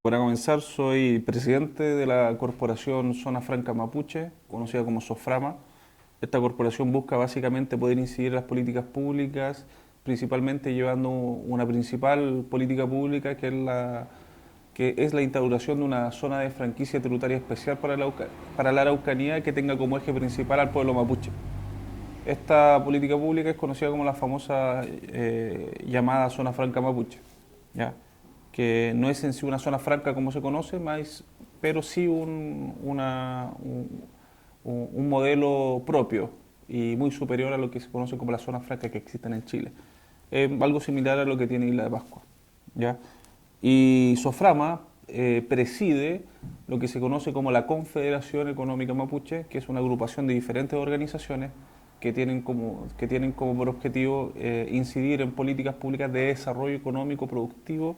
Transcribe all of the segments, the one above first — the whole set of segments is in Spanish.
Para comenzar, soy presidente de la corporación Zona Franca Mapuche, conocida como SOFRAMA. Esta corporación busca básicamente poder incidir en las políticas públicas, principalmente llevando una principal política pública que es la instauración de una zona de franquicia tributaria especial para la Araucanía que tenga como eje principal al pueblo mapuche. Esta política pública es conocida como la famosa llamada Zona Franca Mapuche, ¿ya? Que no es en sí una zona franca como se conoce, pero sí un modelo propio y muy superior a lo que se conoce como las zonas francas que existen en Chile. Algo similar a lo que tiene Isla de Pascua, ¿ya? Y Soframa preside lo que se conoce como la Confederación Económica Mapuche, que es una agrupación de diferentes organizaciones que tienen como por objetivo incidir en políticas públicas de desarrollo económico productivo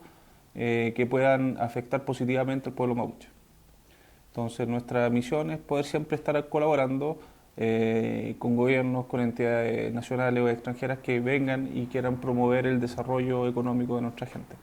que puedan afectar positivamente al pueblo mapuche. Entonces nuestra misión es poder siempre estar colaborando con gobiernos, con entidades nacionales o extranjeras que vengan y quieran promover el desarrollo económico de nuestra gente.